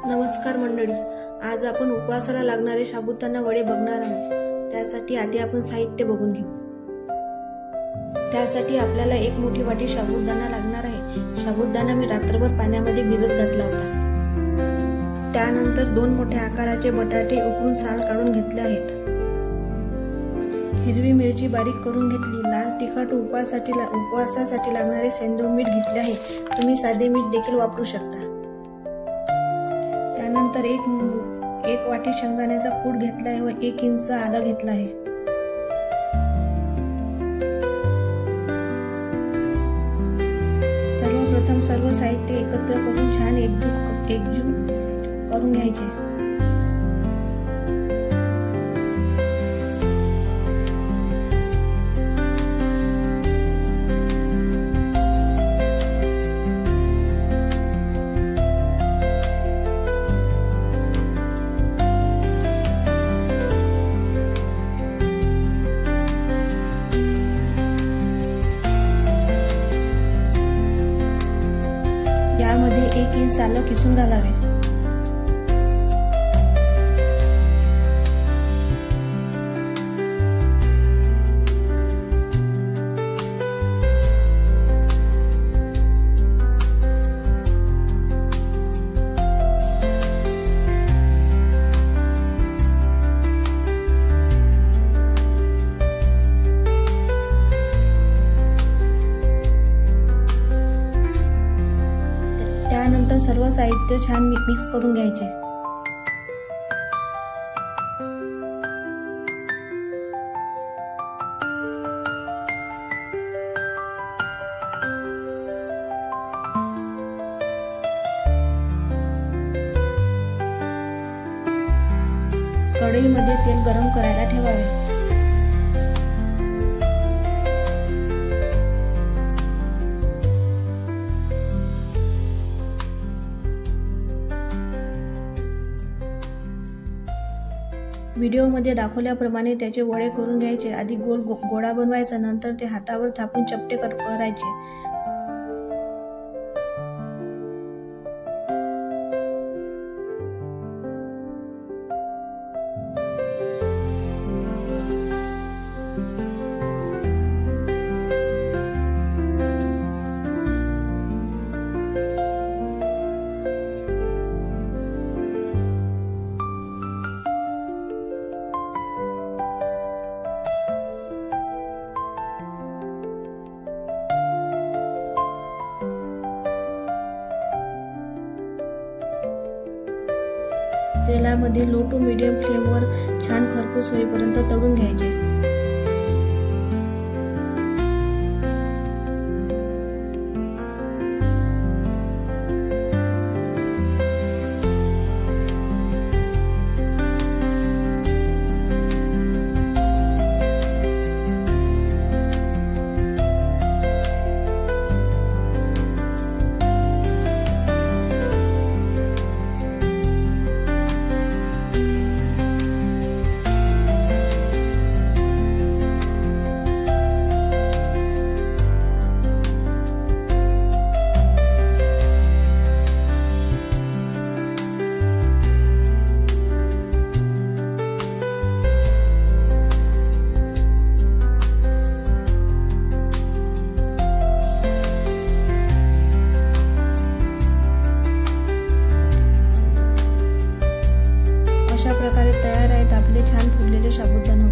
नमस्कार मंडळी, आज आपण उपवासाला लागणारे साबुदाणा वडे बघणार आहोत। त्यासाठी आधी आपण साहित्य बघून घेऊ। त्यासाठी आपल्याला एक मोठी वाटी साबुदाणा लागणार आहे। साबुदाणा मी रात्रभर पाण्यामध्ये भिजत घातला होता। त्यानंतर 2 मोठ्या आकाराचे बटाटे उकडून साल काढून घेतले आहेत। हिरवी मिरची बारीक करून घेतली। लाल तिखट उपवासासाठी लागणारे सेंदव मीठ घेतले आहे। तुम्ही साधे मीठ देखील वापरू शकता। त्यानंतर एक वाटी शेंगदाण्याचा कूट घेतला आहे व 1 इंच आलं घेतला आहे। सर्वप्रथम सर्व साहित्य एकत्र करून छान एकजीव करून घ्यायचे। यामध्ये 1 इंच आलं किसून घालावे। त्यानंतर सर्व साहित्य छान मिक्स करून घ्यायचे। कढईमध्ये तेल गरम करायला ठेवावे। व्हिडिओमध्ये दाखवल्याप्रमाणे त्याचे वडे करून घ्यायचे। आधी गोल गोळा बनवायचा, नंतर ते हातावर थापून चपटे करायचे। तेलामध्ये लो टू मीडियम फ्लेमवर छान खरपूस होईपर्यंत तळून घ्यायचे। अशा प्रकारे तयार आहेत आपले छान फुललेले साबुदाणा।